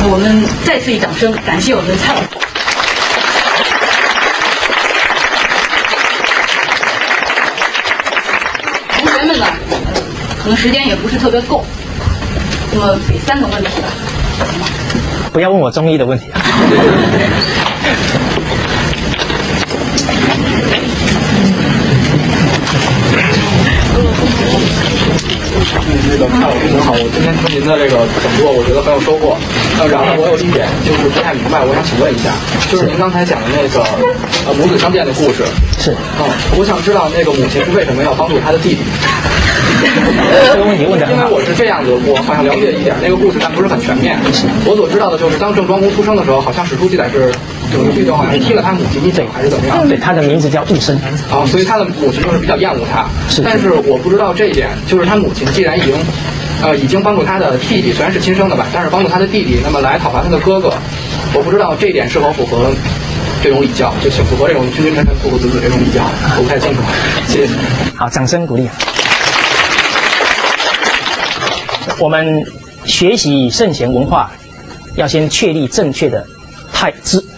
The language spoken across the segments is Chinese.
我们再次以掌聲感謝我們的蔡老師。同學們呢，可能時間也不是特別夠，那麼給3個問題吧。不要問我中醫的問題啊。那个蔡老师您好，我今天听您的这个讲座，我觉得很有收穫。然后我有一点就是不太明白，我想請問一下，就是您剛才講的那個母子相見的故事。是。我想知道那個母親是為什麼要幫助她的弟弟？這個問題問得很好。因為我是這樣子，我好像了解一點那個故事，但不是很全面。我所知道的就是當鄭莊公出生的時候，好像史書記載是有一句就好像是踢了他母親一腳還是怎麼樣？對，他的名字叫戊申。所以他的母親就是比較厭惡他。是。但是我不知道這一點，就是他母親既然已經幫助他的弟弟，雖然是親生的吧，但是幫助他的弟弟，那麼來討伐他的哥哥，我不知道這一點是否符合這種禮教，就是符合這種君君臣臣父父子子這種禮教，我不太清楚。謝謝。好，掌聲鼓勵。我們學習聖賢文化，要先確立正確的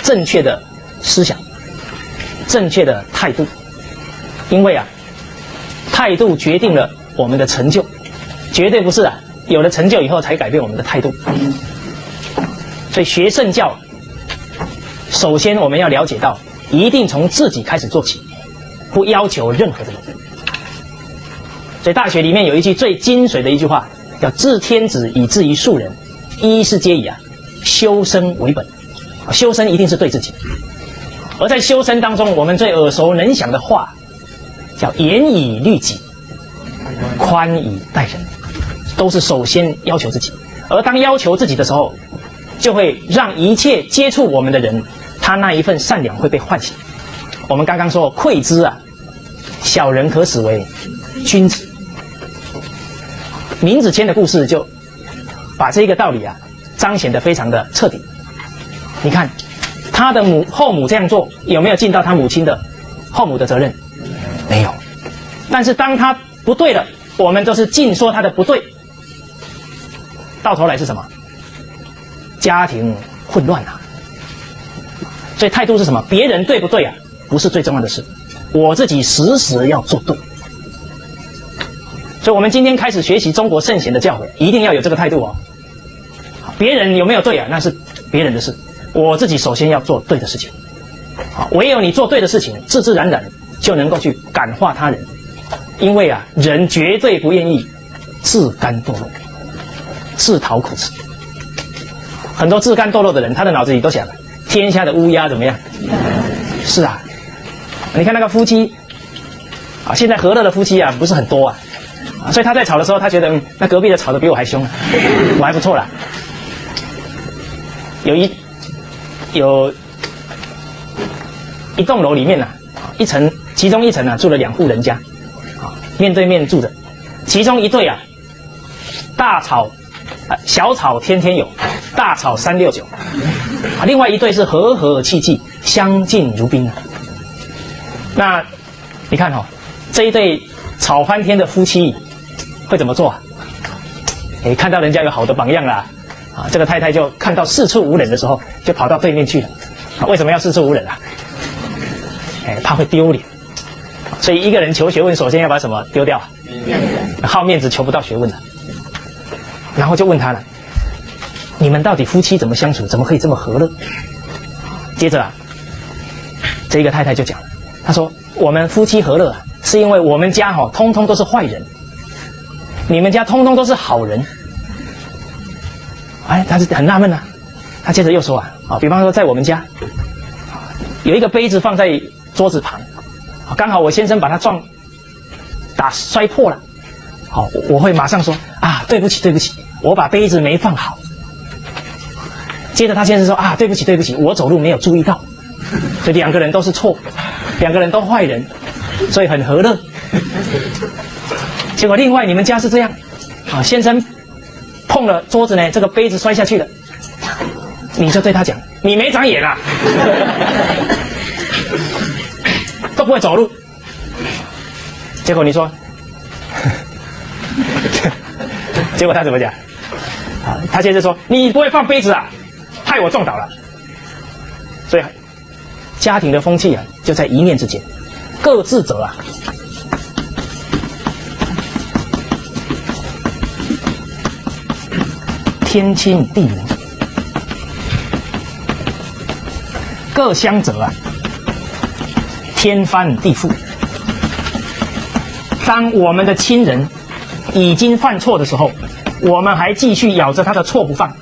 正確的思想，正確的態度，因為態度決定了我們的成就。絕對不是有了成就以後才改變我們的態度。所以學聖教，首先我們要了解到，一定從自己開始做起，不要求任何的人。所以大學裡面有一句最精髓的一句話，叫治天子以至於庶人，一是皆以修身為本。修身一定是對自己。而在修身當中，我們最耳熟能詳的話，叫嚴以律己，寬以待人。都是首先要求自己，而當要求自己的時候，就會讓一切接觸我們的人，他那一份善良會被喚醒。我們剛剛說饋之小人可使為君子。閔子騫的故事就把這個道理彰顯得非常的徹底。你看他的後母這樣做，有沒有盡到他母親的後母的責任？沒有。但是當他不對了，我們都是盡說他的不對。到頭來是什麼？家庭混亂所以態度是什麼？別人對不對不是最重要的事，我自己時要做對。所以我們今天開始學習中國聖賢的教誨，一定要有這個態度別人有沒有對那是別人的事，我自己首先要做對的事情。唯有你做對的事情，自自然然就能夠去感化他人。因為人絕對不願意自甘墮落，自討苦吃。很多自甘墮落的人，他的腦子裡都想天下的烏鴉怎麼樣？是你看那個夫妻現在和樂的夫妻不是很多所以他在吵的時候，他覺得那隔壁的吵得比我還兇我還不錯啦。有一棟樓裡面其中一層住了2戶人家，面對面住着，其中一對大吵小吵天天有，大吵369，另外一對是和和氣氣，相敬如賓那你看這一對吵翻天的夫妻會怎麼做看到人家有好的榜樣啦這個太太就看到四處無人的時候，就跑到對面去了為什麼要四處無人怕會丟臉。所以一個人求學問，首先要把什麼丟掉好面子，求不到學問了。然後就問他了，你們到底夫妻怎麼相處，怎麼可以這麼和樂？接着這個太太就講，她說我們夫妻和樂是因為我們家通通都是壞人，你們家通通都是好人。他是很納悶他接着又說比方說在我們家有一個杯子放在桌子旁，剛好我先生把它摔破了，我會馬上說對不起對不起，我把杯子沒放好。接着他先生說對不起對不起，我走路沒有注意到。所以兩個人都是錯，兩個人都壞人，所以很和樂。結果另外你們家是這樣先生碰了桌子呢，這個杯子摔下去了，你就對他講，你沒長眼都不會走路。結果你說結果他怎麼講他接着說，你不會放杯子害我中倒了。所以家庭的風氣啊，就在一念之間，各自责啊。天親地明，各相責啊，天翻地覆。當我們的親人已經犯錯的時候，我們還繼續咬着他的錯不放，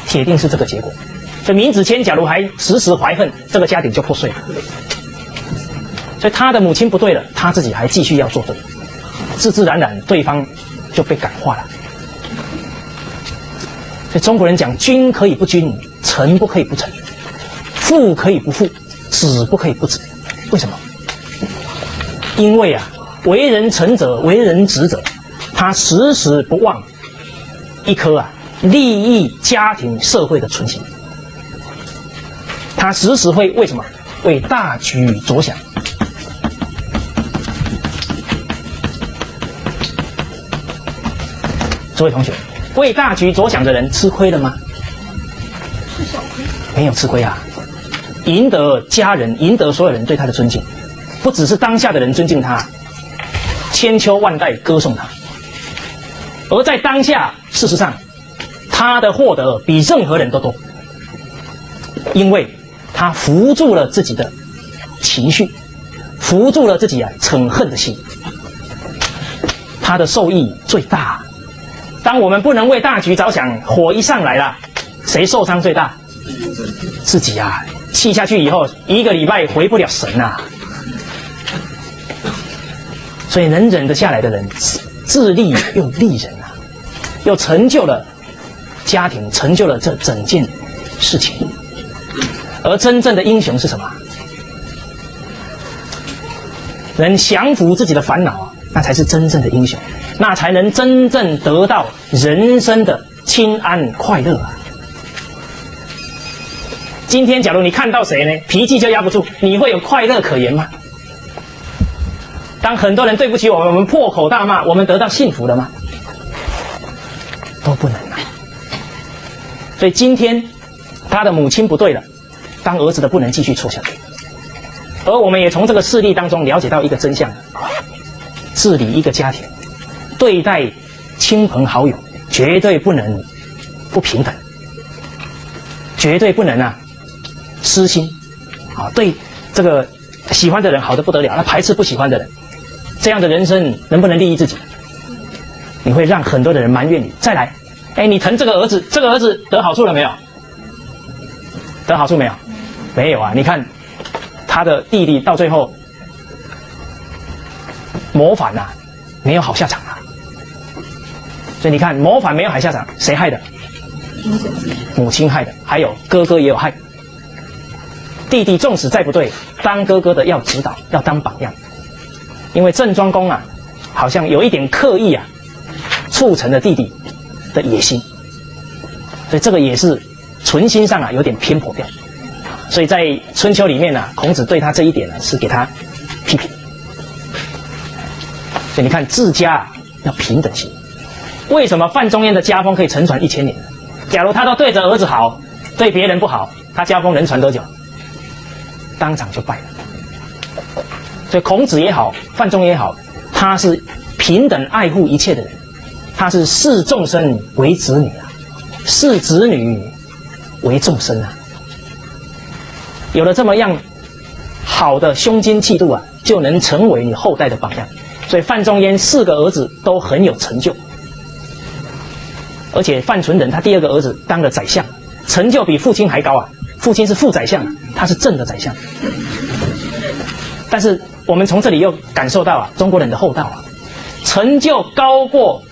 鐵定是這個結果。所以閔子騫假如還時時懷恨，這個家庭就破碎了。所以他的母親不對了，他自己還繼續要做對，自自然然对方就被感化了。所以中國人講，君可以不君，臣不可以不臣，父可以不父，子不可以不子。為什麼？因為啊，為人臣者，為人子者，他時時不忘一顆啊利益家庭社會的存心，他時時會為什麼？為大局着想。諸位同學，為大局着想的人吃虧了嗎？是小虧，沒有吃虧啊，贏得家人，贏得所有人對他的尊敬，不只是當下的人尊敬他，千秋萬代歌頌他。而在當下，事實上，他的獲得比任何人都多，因為他扶住了自己的情緒，扶住了自己嗔恨的心，他的受益最大。當我們不能為大局着想，火一上來了，誰受傷最大？自己啊，氣下去以後1個禮拜回不了神啊。所以能忍得下來的人，自利又利人啊，又成就了家庭，成就了這整件事情。而真正的英雄是什麼？能降服自己的煩惱啊，那才是真正的英雄，那才能真正得到人生的清安快樂啊。今天假如你看到誰呢，脾氣就壓不住，你會有快樂可言嗎？當很多人對不起我們，我們破口大罵，我們得到幸福了嗎？都不能啊。所以今天他的母親不對了，當兒子的不能繼續錯下去。而我們也從這個事例當中了解到一個真相：治理一個家庭，對待親朋好友，絕對不能不平等，絕對不能私心啊，对這個喜歡的人好得不得了，那排斥不喜歡的人，這樣的人生能不能利益自己？你會讓很多的人埋怨你。再來，你疼這個兒子，這個兒子得好處了沒有？得好處沒有？沒有啊！你看他的弟弟到最後謀反啊，沒有好下場啊。所以你看，謀反沒有好下場，誰害的？母親害的，還有哥哥也有害。弟弟縱使再不對，當哥哥的要指導，要當榜樣。因為鄭莊公啊，好像有一點刻意促成了弟弟的野心，所以這個也是存心上有點偏頗掉。所以在春秋裡面孔子對他這一點是給他批評。所以你看，治家要平等心。為什麼范仲淹的家風可以承傳1000年？假如他都對着兒子好，對別人不好，他家風能傳多久？當場就敗了。所以孔子也好，范仲淹也好，他是平等愛護一切的人，他是視眾生為子女啊，視子女為眾生啊。有了這麼樣好的胸襟氣度就能成為你後代的榜樣。所以范仲淹4個兒子都很有成就，而且范存仁他第2個兒子當了宰相，成就比父親還高啊。父親是副宰相，他是正的宰相。但是我們從這裡又感受到中國人的厚道成就高過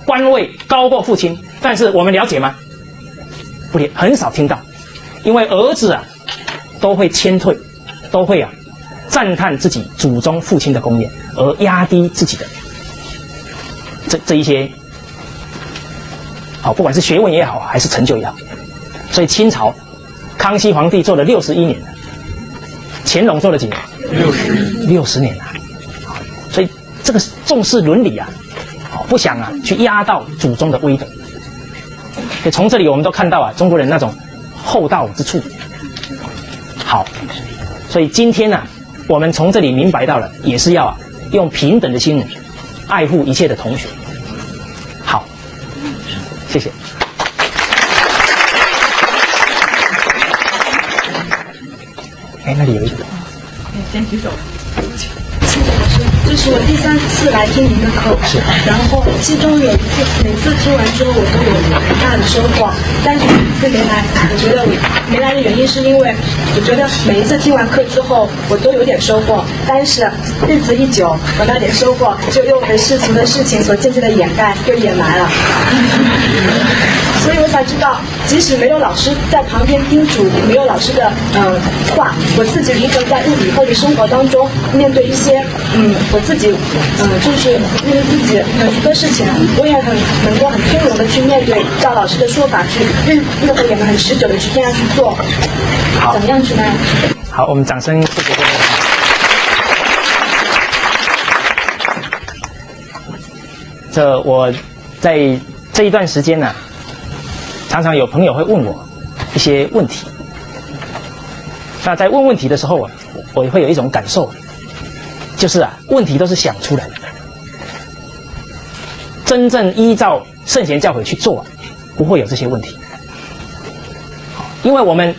官位高過父親，但是我們了解嗎？不，很少聽到，因為兒子都會謙退，都會讚嘆自己祖宗父親的功業，而壓低自己的這一些不管是學問也好，還是成就也好。所以清朝康熙皇帝做了61年，乾隆做了幾年？60年啊！所以這個重視倫理不想去壓到祖宗的威德。所以從這裡我們都看到啊，中國人那種厚道之處。好，所以今天呢，我們從這裡明白到了，也是要用平等的心愛護一切的同學。好，謝謝。哎，那裡有一個。先舉手。這是我第3次來聽您的課，然後其中有一次，每次听完之後我都有很大的收穫，但是每次沒來，我覺得我沒來的原因是因為我覺得每一次聽完課之後我都有點收穫，但是日子一久，我那點收穫就又被世俗的事情所漸漸的掩蓋，又掩埋了。所以我才知道，即使沒有老師在旁邊叮囑，沒有老師的話，我自己如何在以後的生活當中面對一些我自己就是面對自己很多事情，我也能夠很从容的去面对，照老師的說法去日後也能很持久的去這樣去做。怎麼樣去呢？好，我們掌聲謝謝各位。這我在這一段時間呢，常常有朋友會問我一些問題。那在問問題的時候啊，我也會有一種感受，就是問題都是想出來的。真正依照聖賢教誨去做不會有這些問題。因為我們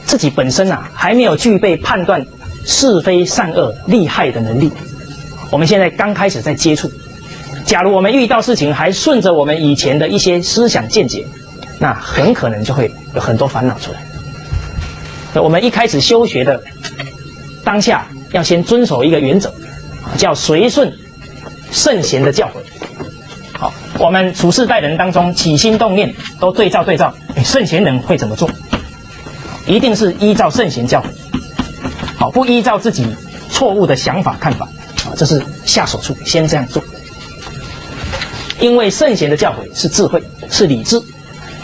自己本身還沒有具備判斷是非善惡利害的能力。我們現在剛開始在接觸，假如我們遇到事情還順着我們以前的一些思想見解，那很可能就會有很多煩惱出來。我們一開始修學的當下，要先遵守一個原則，叫隨順聖賢的教誨。好，我們處事待人當中起心動念都對照聖賢人會怎麼做，一定是依照聖賢教誨。好，不依照自己錯誤的想法看法，這是下手處，先這樣做。因為聖賢的教誨是智慧，是理智。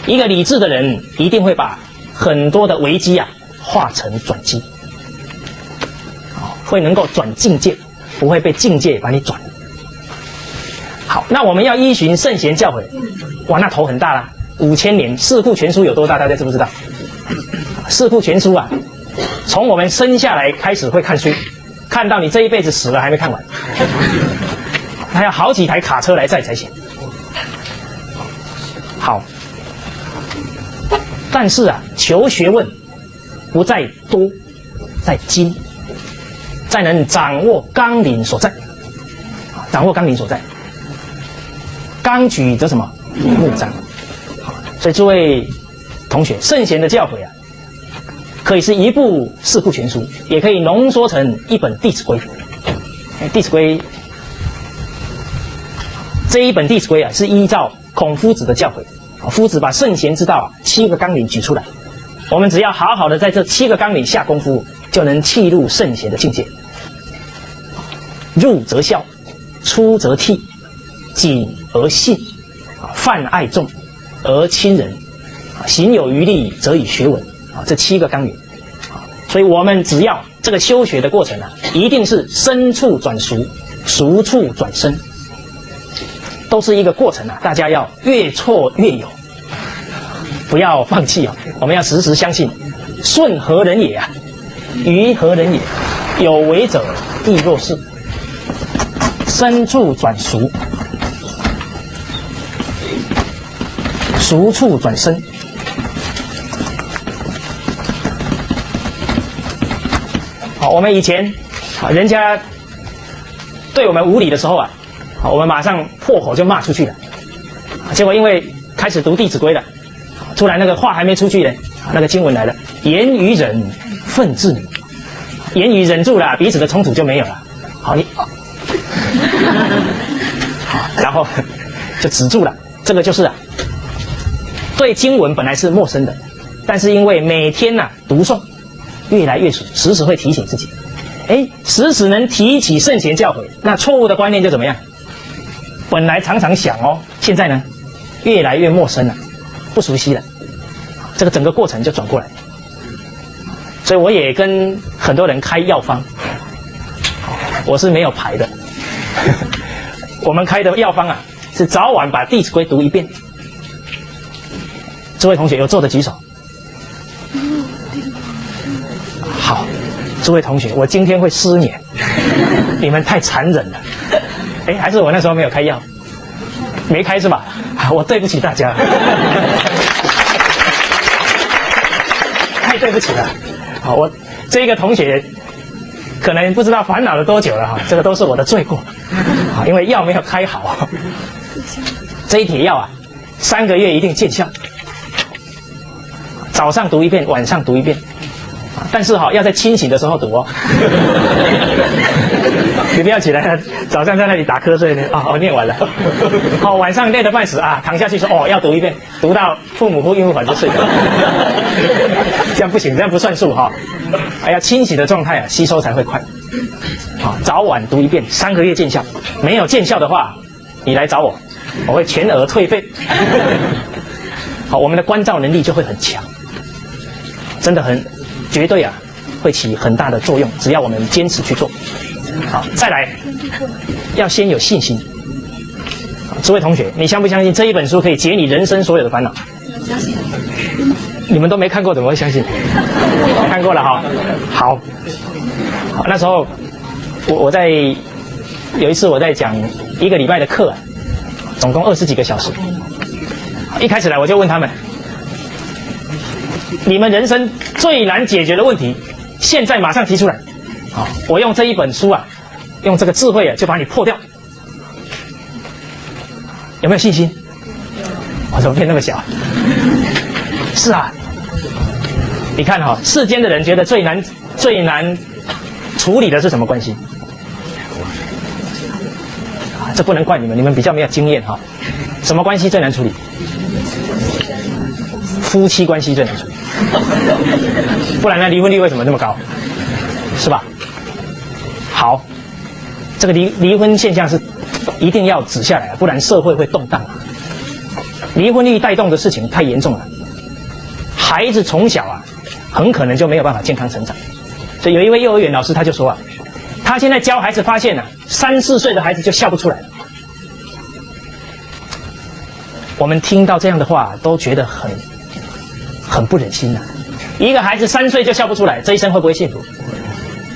一個理智的人一定會把很多的危機化成轉機，會能夠轉境界，不會被境界把你轉。好，那我們要依循聖賢教誨，哇，那頭很大啦，5000年。四庫全書有多大？大家知不知道？四庫全書從我們生下來開始會看書，看到你這一輩子死了還沒看完，還要好幾台卡車來載才行。好，但是求學問不在多，在精，在能掌握綱領所在。掌握綱領所在，綱舉則什麼？目張。所以諸位同學，聖賢的教誨可以是一部四庫全書，也可以濃縮成一本《弟子規》。《弟子規》這一本《弟子規》是依照孔夫子的教誨，夫子把聖賢之道7個綱領舉出來，我們只要好好的在這7個綱領下功夫，就能契入聖賢的境界。入則孝，出則悌，謹而信，泛愛眾而親仁，行有餘力則以學文。這7個綱領。所以我們只要這個修學的過程一定是深處轉熟，熟處轉深，都是一個過程大家要越挫越勇，不要放棄我們要時時相信，順何人也於何人也，有為者亦若是。深處轉熟，熟處轉深。好，我們以前人家對我們無禮的時候我們馬上破口就罵出去了。結果因為開始讀《弟子規》了，突然那個話還沒出去呢，那個經文來了：言語忍，忿自泯。言語忍住了，彼此的衝突就沒有了。好，然後就止住了。這個就是對經文本來是陌生的，但是因為每天讀誦，越來越熟，時時會提醒自己。時時能提起聖賢教誨，那錯誤的觀念就怎麼樣？本來常常想現在呢，越來越陌生了，不熟悉了。這個整個過程就轉過來。所以我也跟很多人開藥方，我是沒有牌的。我們開的藥方是早晚把《弟子規》讀一遍，諸位同學有做的舉手。好，諸位同學，我今天會失眠，你們太殘忍了。哎，還是我那時候沒有開藥，沒開是吧？我對不起大家，太對不起了。好，我這個同學可能不知道煩惱了多久了哈，這個都是我的罪過。好，因為藥沒有開好，這一帖藥啊，3個月一定見效。早上讀一遍，晚上讀一遍。但是要在清醒的時候讀哦，你不要起來，早上在那裡打瞌睡呢。我念完了。好，晚上累得半死啊，躺下去說要讀一遍，讀到父母呼應不反就睡着。這樣不行，這樣不算數哈。要清醒的狀態啊，吸收才會快。好，早晚讀一遍，3個月見效。沒有見效的話，你來找我，我會全額退費。好，我們的關照能力就會很強，真的很。絕對會起很大的作用，只要我們堅持去做。好，再來，要先有信心。諸位同學，你相不相信這一本書可以解你人生所有的煩惱？相信。你們都沒看過，怎麼會相信？看過了哈。好，那時候我在有一次我在講1個禮拜的課，總共20幾個小時。一開始來我就問他們，你們人生最難解決的問題，現在馬上提出來。好，我用這一本書用這個智慧就把你破掉。有沒有信心？我怎麼變那麼小？是啊，你看世間的人覺得最難處理的是什麼關係？這不能怪你們，你們比較沒有經驗哈。什麼關係最難處理？夫妻關係最難處理。不然呢，離婚率為什麼那麼高？是吧？好，這個離婚現象是一定要止下來，不然社会會動盪。離婚率帶動的事情太嚴重了，孩子從小很可能就沒有辦法健康成長。所以有一位幼兒園老師他就說他現在教孩子發現3、4歲的孩子就笑不出來了。我們聽到這樣的話都覺得很不忍心一個孩子3歲就笑不出來，這一生會不會幸福？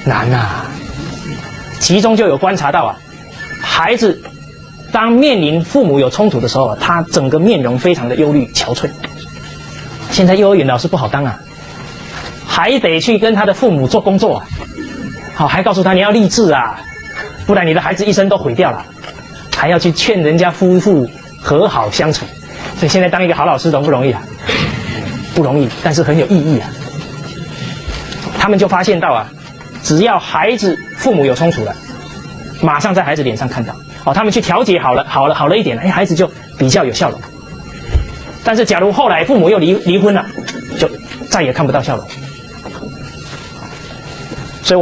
難其中就有觀察到孩子當面臨父母有衝突的時候他整個面容非常的憂慮憔悴。現在幼兒園老師不好當還得去跟他的父母做工作好，還告訴他你要勵志不然你的孩子一生都毀掉了，還要去勸人家夫婦和好相處。所以現在當一個好老師容不容易不容易，但是很有意義他們就發現到只要孩子父母有衝突了，馬上在孩子臉上看到他們去調解好了一點孩子就比較有笑容。但是假如後來父母又離婚了，就再也看不到笑容。所以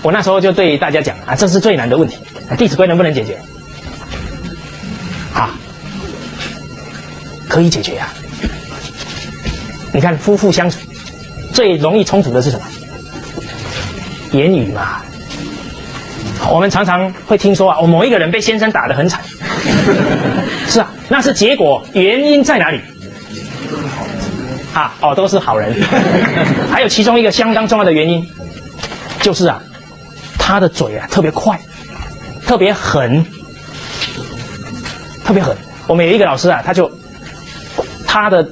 我那時候就對大家講這是最難的問題，《弟子規》能不能解決？可以解決你看夫婦相處最容易衝突的是什麼？言語嘛。我們常常會聽說某一個人被先生打得很慘。是那是結果，原因在哪裡？都是好人。還有其中一個相当重要的原因，就是他的嘴特別快，特別狠。我們有一個老師他的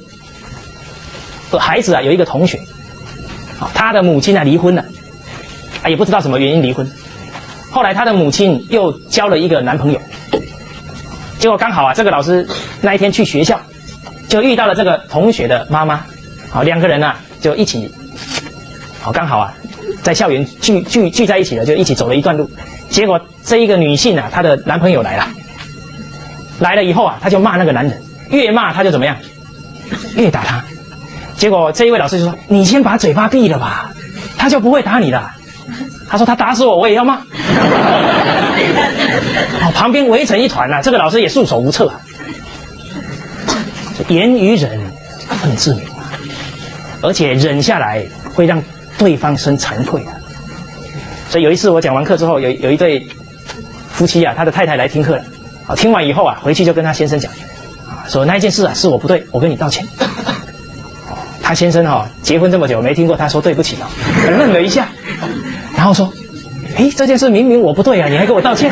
孩子有一個同学，他的母親離婚了，也不知道什麼原因離婚。後來他的母親又交了一個男朋友，結果剛好這個老師那一天去學校，就遇到了這個同學的媽媽，兩個人就一起，剛好在校園聚在一起了，就一起走了一段路。結果這一個女性她的男朋友來了以後她就罵那個男人，越罵他就怎麼樣？越打他。結果這一位老師就說：“你先把嘴巴閉了吧，他就不會打你了。”他說：“他打死我也要罵。”旁邊圍成一團這個老師也束手無策言語忍，恨自明而且忍下來會讓對方生慚愧所以有一次我講完課之後，有一對夫妻他的太太來聽課了。聽完以後回去就跟他先生講，說那一件事啊是我不对，我跟你道歉。他先生結婚這麼久沒聽過他說對不起愣了一下，然後說：“這件事明明我不對啊，你還跟我道歉？”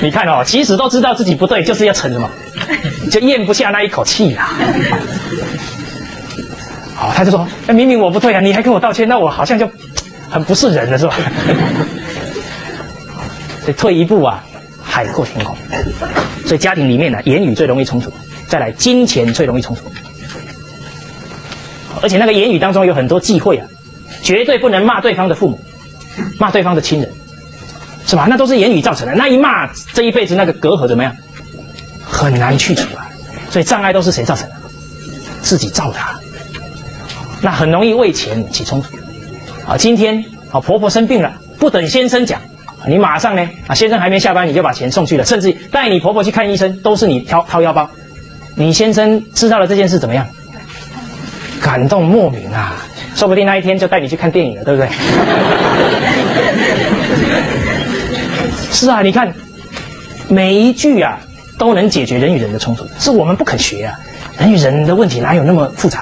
你看其實都知道自己不对，就是要逞什麼，就咽不下那一口氣啦。他就說：“明明我不对啊，你還跟我道歉，那我好像就很不是人了，是吧？”所以退一步啊，海闊天空。所以家庭裡面呢，言語最容易衝突，再來金錢最容易冲突。而且那個言語當中有很多忌諱啊，絕對不能罵对方的父母，罵对方的親人，是吧？那都是言語造成的。那一罵，這一輩子那個隔閡怎麼樣？很難去除啊。所以障礙都是誰造成的？自己造的啊。那很容易為錢起衝突啊。今天婆婆生病了，不等先生講，你馬上呢先生還沒下班你就把錢送去了，甚至帶你婆婆去看醫生都是你掏腰包。你先生知道了这件事怎麼樣？感動莫名啊，說不定那一天就帶你去看電影了，對不對？是啊，你看每一句啊都能解決人與人的衝突，是我們不肯學啊。人與人的問題哪有那麼複雜？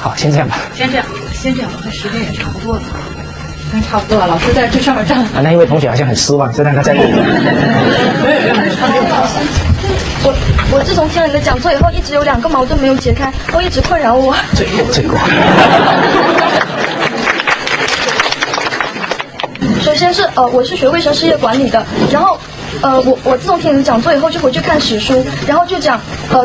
好，先這樣吧。先這樣，我看時間也差不多了。差不多了，老師在这上面站。那一位同學好像很失望，就讓他再錄。我自從聽了你的講座以後，一直有2個矛盾沒有解開，都一直困擾我。罪過。首先是我是學衛生事業管理的，然後我自從聽你的講座以後，就回去看史書，然後就講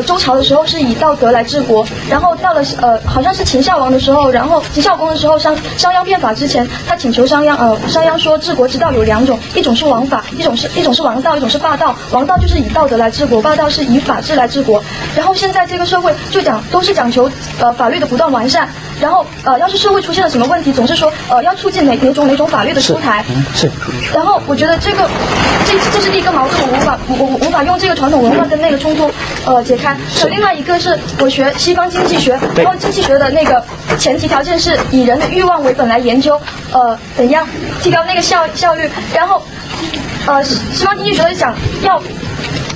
周朝的時候是以道德來治國，然後到了好像是秦孝王的時候，然後秦孝公的時候，商鞅變法之前，他請求商鞅說治國之道有2種，一種是王法，一種是王道，一種是霸道。王道就是以道德來治國，霸道是以法治来治國。然後現在這個社會就都是講求法律的不斷完善，然後要是社會出現了什麼問題，總是說要促進哪種法律的出台。是。然後我覺得這是第一個矛盾，我無法用這個傳統文化跟那個衝突解開。另外一個是我學西方經濟學，然後經濟學的那個前提條件是以人的慾望為本來研究怎樣提高那個效率，然後西方經濟學講要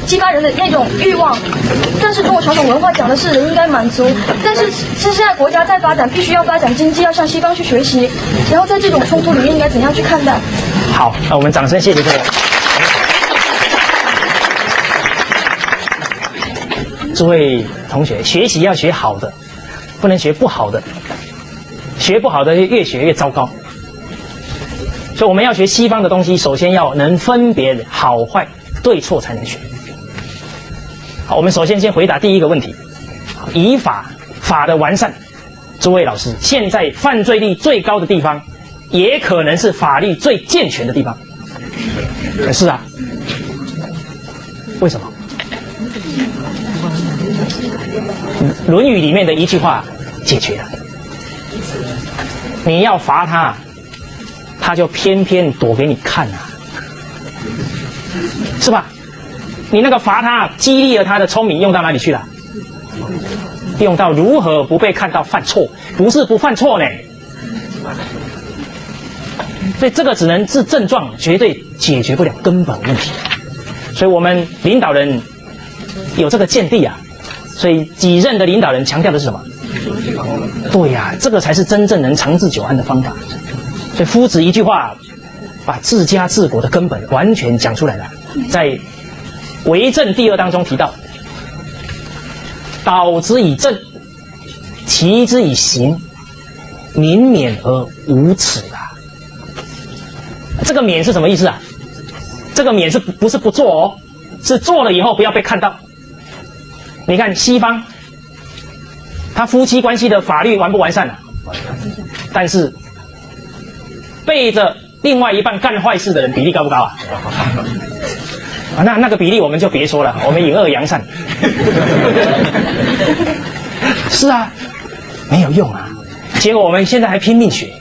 激發人的那種慾望，但是中國傳統文化講的是人應該滿足，但是現在國家在發展，必須要發展經濟，要向西方去學習，然後在這種衝突裡面應該怎樣去看待？好，那我們掌聲謝謝各位。諸位同學，學習要學好的，不能學不好的，學不好的越學越糟糕。所以我們要學西方的東西，首先要能分別好壞對錯才能學。好，我們首先回答第一個問題，以法的完善。諸位老師，現在犯罪率最高的地方，也可能是法律最健全的地方。是啊，為什麼？《論語》裡面的一句話解決了，你要罰他，他就偏偏躲給你看啊，是吧？你那個罰他，激勵了他的聰明，用到哪裡去了？用到如何不被看到犯錯，不是不犯錯呢。所以這個只能治症狀，絕對解決不了根本問題。所以我們領導人有這個見地啊。所以幾任的領導人強調的是什麼？對呀，這個才是真正能長治久安的方法。所以夫子一句話，把治家治國的根本完全講出來了。在《為政第2》當中提到，導之以政，齊之以刑，民免而無恥啊。這個免是什麼意思啊？這個免不是不做哦，是做了以後不要被看到。你看西方，他夫妻關係的法律完不完善啊？但是背着另外一半幹壞事的人比例高不高啊？那個比例我們就別說了，我們隱惡揚善。是啊，沒有用啊。結果我們現在還拼命學。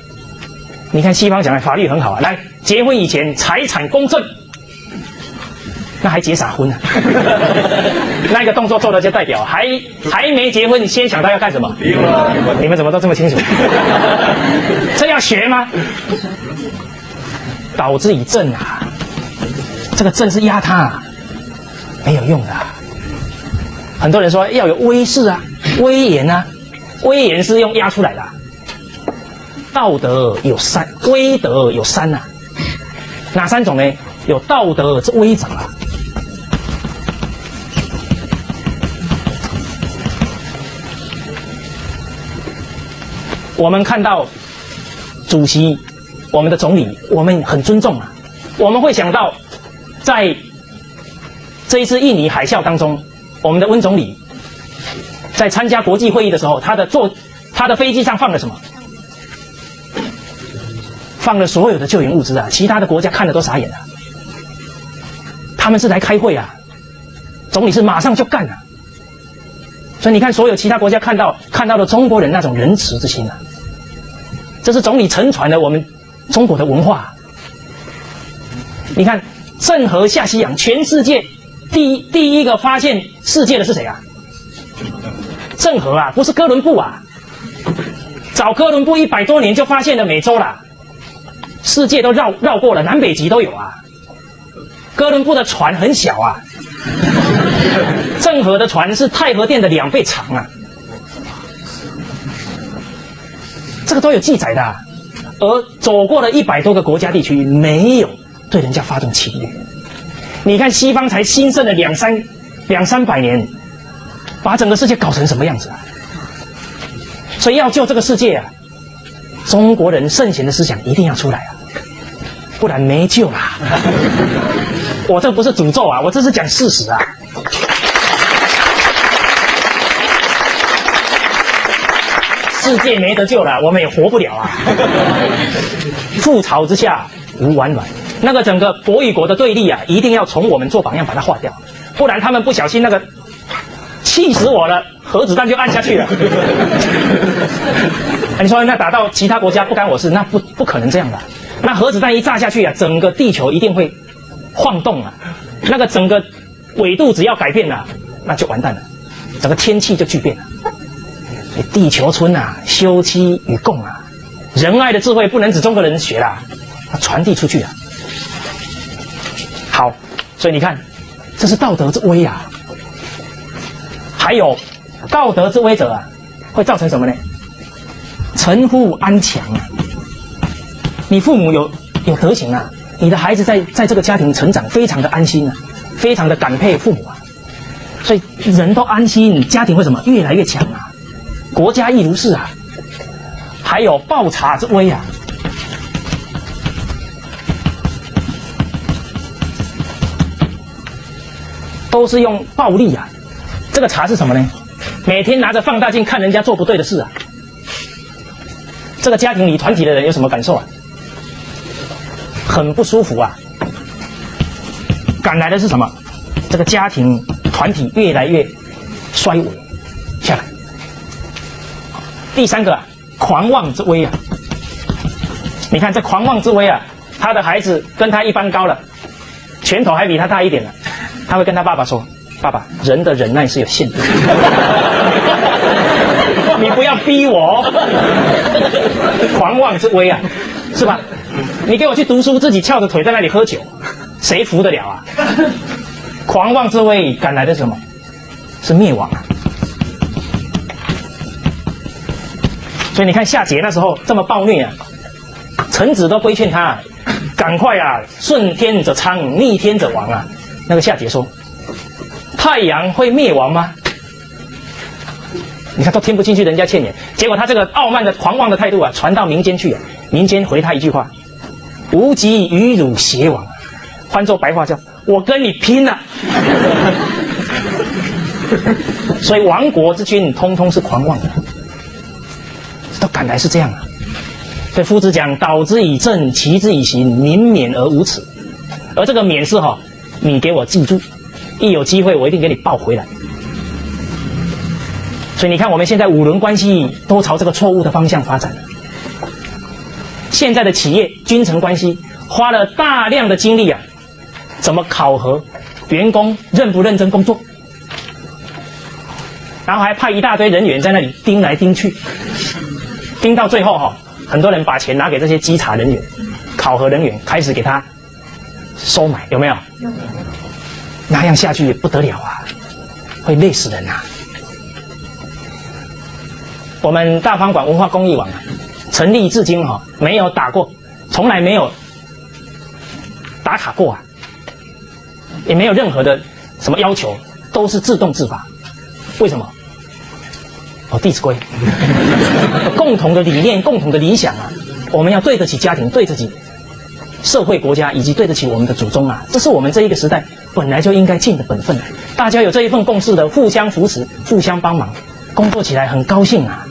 你看西方講的法律很好啊，來結婚以前財產公證。那還結啥婚啊？那個動作做的就代表還沒結婚，先想到要幹什麼？你們怎麼都這麼清楚？這要學嗎？導之以政啊，這個政是壓他啊，沒有用的啊。很多人說要有威勢啊，威嚴啊，威嚴是用壓出來的啊。道德有三，威德有三啊，哪三種呢？有道德之威者啊。我們看到主席，我們的總理，我們很尊重啊。我們會想到，在這一次印尼海嘯當中，我們的溫總理在參加國際會議的時候，他的飛機上放了什麼？放了所有的救援物資啊！其他的國家看了都傻眼了。他們是來開會啊，總理是馬上就幹啊。所以你看，所有其他國家看到了中国人那種仁慈之心啊，這是總理承傳了我們中國的文化。你看，鄭和下西洋，全世界第一個發現世界的是誰啊？鄭和啊，不是哥倫布啊。早哥倫布100多年就發現了美洲啦，世界都繞過了，南北極都有啊。哥倫布的船很小啊，鄭和的船是太和殿的2倍長啊，這個都有記載的啊。而走過了100多個國家地區，沒有對人家發動侵略。你看西方才興盛了兩三百年，把整個世界搞成什麼樣子啊？所以要救這個世界啊，中國人圣賢的思想一定要出來啊，不然沒救啦。我這不是詛咒啊，我這是講事實啊。世界沒得救了，我們也活不了啊。覆巢之下無完卵，那個整個國與國的對立啊，一定要從我們做榜樣把它化掉，不然他們不小心那個氣死我了，核子彈就按下去了。你說那打到其他國家不干我事，那不可能這樣的。那核子彈一炸下去啊，整個地球一定會晃動啊，那個整個纬度只要改變了，那就完蛋了，整個天氣就巨變了。地球村啊，休戚與共啊，仁愛的智慧不能只中國人學啦，要傳遞出去啊。好，所以你看，這是道德之威啊。還有道德之威者啊，會造成什麼呢？臣乎安強啊。你父母有德行啊，你的孩子在這個家庭成長非常的安心啊，非常的感佩父母啊，所以人都安心，家庭會什麼？越來越強啊。國家亦如是啊。還有暴察之威啊。都是用暴力啊。這個察是什麼呢？每天拿着放大鏡看人家做不對的事啊。這個家庭裡團體的人有什麼感受啊？很不舒服啊。趕來的是什麼？這個家庭團體越來越衰微下來。第三個啊，狂妄之威啊。你看這狂妄之威啊，他的孩子跟他一般高了，拳頭還比他大一點了，他會跟他爸爸說：“爸爸，人的忍耐是有限度，你不要逼我。”狂妄之威啊，是吧？你給我去讀書，自己翹着腿在那裡喝酒，誰服得了啊？狂妄之威趕來的是什麼？是滅亡啊。所以你看夏桀那時候這麼暴虐啊，臣子都規勸他，趕快啊，順天者昌，逆天者亡啊。那個夏桀說：“太陽會滅亡嗎？”你看都聽不進去人家勸言，結果他這個傲慢的狂妄的態度啊，傳到民間去啊。民間回他一句話：“吾及與汝偕亡。”換作白話叫：“我跟你拼了。”所以亡國之君通通是狂妄的，都趕來是這樣啊。所以夫子講：“導之以政，齊之以刑，民免而無恥。”而這個免是哈，你給我記住，一有機會我一定給你報回來。所以你看，我們現在五倫關係都朝這個錯誤的方向發展了。現在的企業君臣關係花了大量的精力啊，怎麼考核員工認不認真工作，然後還派一大堆人員在那裡盯來盯去，盯到最後哈，很多人把錢拿給這些稽查人員、考核人員，開始給他收買，有沒有？那樣下去也不得了啊，會累死人啊！我們大方馆文化公益網成立至今沒有打過，從來沒有打卡過啊，也沒有任何的什麼要求，都是自動自發。為什麼？《弟子規》共同的理念、共同的理想啊，我們要對得起家庭，對得起社會、國家，以及对得起我們的祖宗啊，這是我們這一個時代本來就應該盡的本分。大家有這一份共識的，互相扶持，互相幫忙，工作起來很高興啊。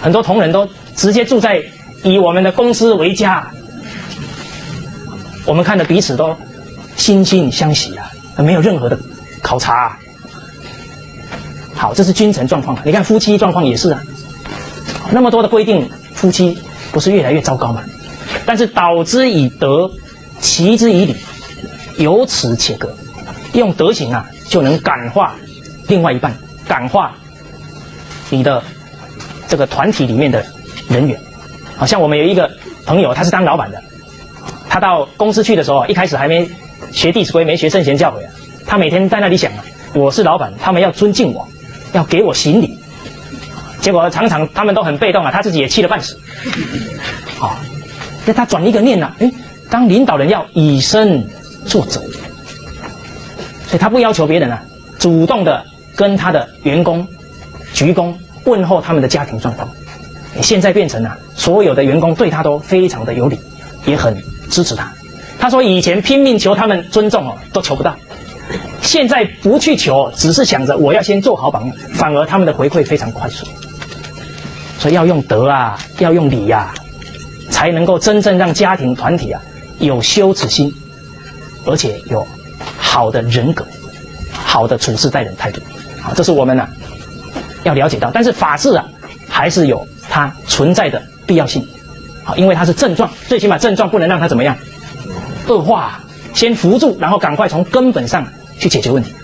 很多同仁都直接住在以我們的公司為家，我們看着彼此都惺惺相惜啊，沒有任何的考察啊。好，這是君臣狀況。你看夫妻狀況也是啊，那麼多的規定，夫妻不是越來越糟糕嗎？但是導之以德，齊之以禮，由此且格。用德行啊，就能感化另外一半，感化你的這個團體裡面的人員。好像我們有一個朋友，他是當老闆的，他到公司去的時候，一開始還沒學弟子規，沒學聖賢教誨啊，他每天在那裡想啊，我是老闆，他們要尊敬我，要給我行禮。結果常常他們都很被動啊，他自己也氣得半死。好，那他轉一個念啊，當領導人要以身作則，所以他不要求別人啊，主動的跟他的員工鞠躬問候他們的家庭狀況。現在變成啊，所有的員工對他都非常的有禮，也很支持他。他說以前拼命求他們尊重都求不到，現在不去求，只是想着我要先做好榜樣，反而他們的回饋非常快速。所以要用德啊，要用禮啊，才能夠真正讓家庭團體啊有羞恥心，而且有好的人格，好的處事待人態度。好，這是我們要了解到。但是法治啊，還是有它存在的必要性。好，因為它是症狀，最起碼症狀不能讓它怎麼樣惡化，先扶住，然後趕快從根本上去解決問題。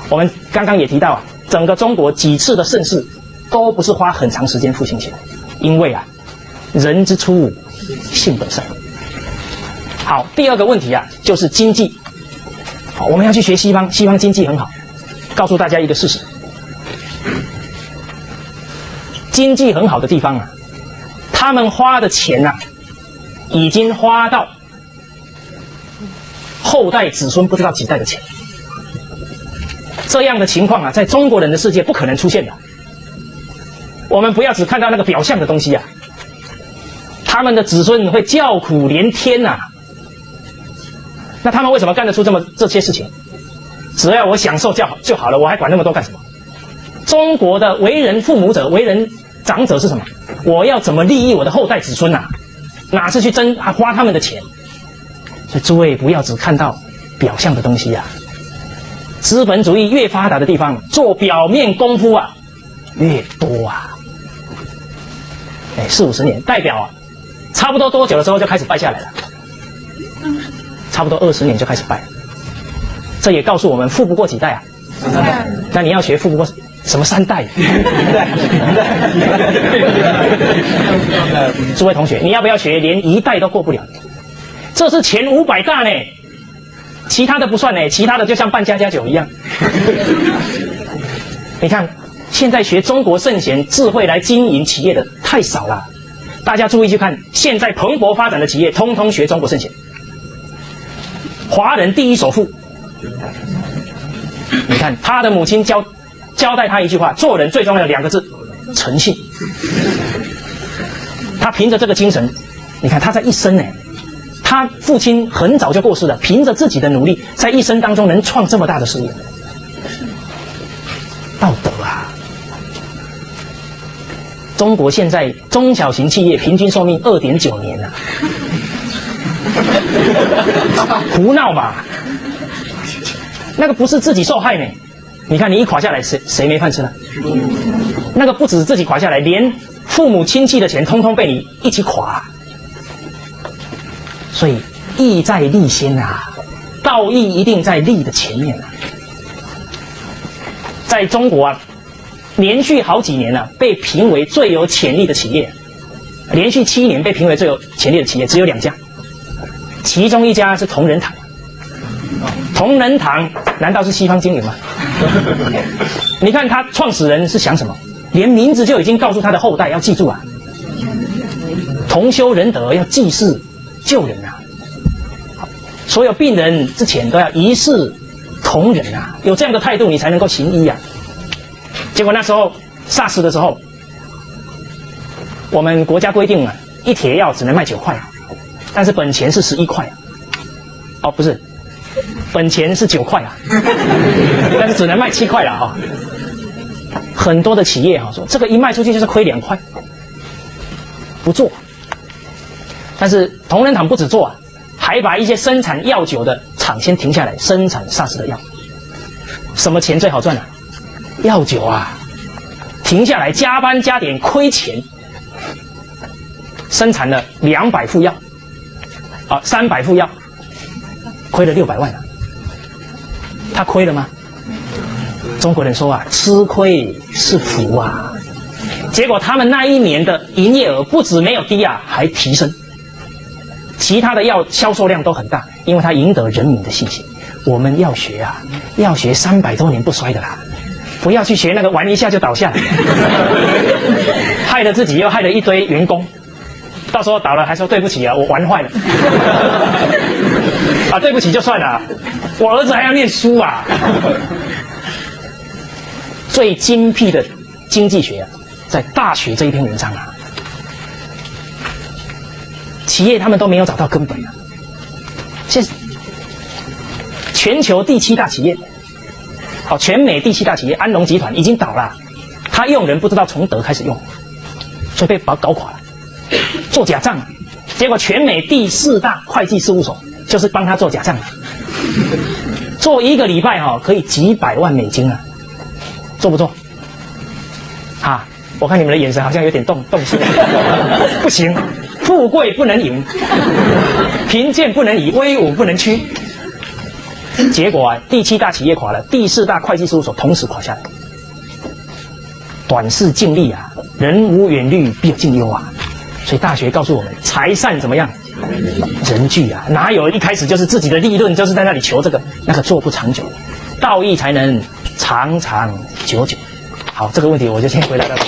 我們剛剛也提到啊，整個中國幾次的盛世都不是花很長時間復興起來，因為啊，人之初性本善。好，第二個問題啊，就是經濟。好，我們要去學西方，西方經濟很好。告訴大家一個事實，經濟很好的地方啊，他們花的錢啊，已經花到後代子孫不知道幾代的錢。這樣的情況啊，在中國人的世界不可能出現的。我們不要只看到那個表象的東西啊，他們的子孫會叫苦連天啊。那他們為什麼幹得出這些事情？只要我享受就好了，我還管那麼多幹什麼？中國的為人父母者、為人長者是什麼？我要怎麼利益我的後代子孫啊？哪是去花他們的錢？所以諸位不要只看到表象的東西啊。資本主義越發達的地方，做表面功夫啊越多啊。40-50年，代表啊，差不多多久的時候就開始敗下來了？差不多20年就開始敗了。這也告訴我們，富不過幾代啊。那你要學富不過什麼3代？諸位同學，你要不要學連1代都過不了？這是前500大呢，其他的不算呢，其他的就像辦家家酒一樣。你看，現在學中國圣賢智慧來經營企業的太少了。大家注意去看，現在蓬勃發展的企業，通通學中國聖賢。華人第一首富，你看他的母親交代他一句話：做人最重要的2個字，誠信。他憑着這個精神，你看他在一生呢，他父親很早就過世了，憑着自己的努力，在一生當中能創這麼大的事業，道德啊！中國現在中小型企業平均壽命2.9年啊，胡鬧吧？那個不是自己受害呢？你看你一垮下來，誰沒飯吃了？那個不止自己垮下來，連父母親戚的錢通通被你一起垮。所以義在利先啊，道義一定在利的前面啊。在中國啊，連續好幾年啊，被評為最有潛力的企業，連續7年被評為最有潛力的企業，只有2家，其中一家是同仁堂。同仁堂難道是西方經營嗎？你看他創始人是想什麼？連名字就已經告訴他的後代要記住啊，同修仁德，要济世救人啊。所有病人之前都要一視同仁啊，有這樣的態度你才能夠行醫啊。結果那時候 SARS 的時候，我們國家規定啊，一帖藥只能賣9塊啊，但是本錢是11塊啊。哦，不是，本錢是9塊啊，但是只能賣7塊了哈。很多的企業哈说，這個一賣出去就是虧2塊，不做。但是同仁堂不止做啊，還把一些生產藥酒的廠先停下來生產 SARS 的药。什麼錢最好賺啊？藥酒啊，停下來加班加點虧錢，生產了200副藥，啊300副药，虧了600萬啊。他虧了嗎？中國人說啊，吃虧是福啊。結果他們那一年的營業額不止沒有低啊，還提升。其他的藥銷售量都很大，因為它贏得人民的信心。我們要學啊，要學300多年不衰的啦，不要去學那個玩一下就倒下來，害了自己又害了一堆員工，到時候倒了還說對不起啊，我玩壞了。啊，對不起就算了，我兒子還要念書啊。最精闢的經濟學啊，在《大學》這一篇文章啊。企業他們都沒有找到根本啊！現全球第7大企業，好，全美第7大企業安龍集團已經倒了，他用人不知道從德開始用，所以被搞垮了，做假賬，結果全美第4大會計事務所就是幫他做假賬，做1個禮拜哈可以幾百萬美金啊，做不做？啊，我看你們的眼神好像有點動心，不行。富貴不能淫，貧賤不能移，威武不能屈。結果啊，第7大企業垮了，第4大會計事務所同時垮下來。短視近利啊，人無遠慮，必有近憂啊。所以大學告訴我們，財善怎麼樣？人聚啊，哪有一開始就是自己的利潤，就是在那裡求這個，那個做不長久。道義才能長長久久。好，這個問題我就先回答到這裡。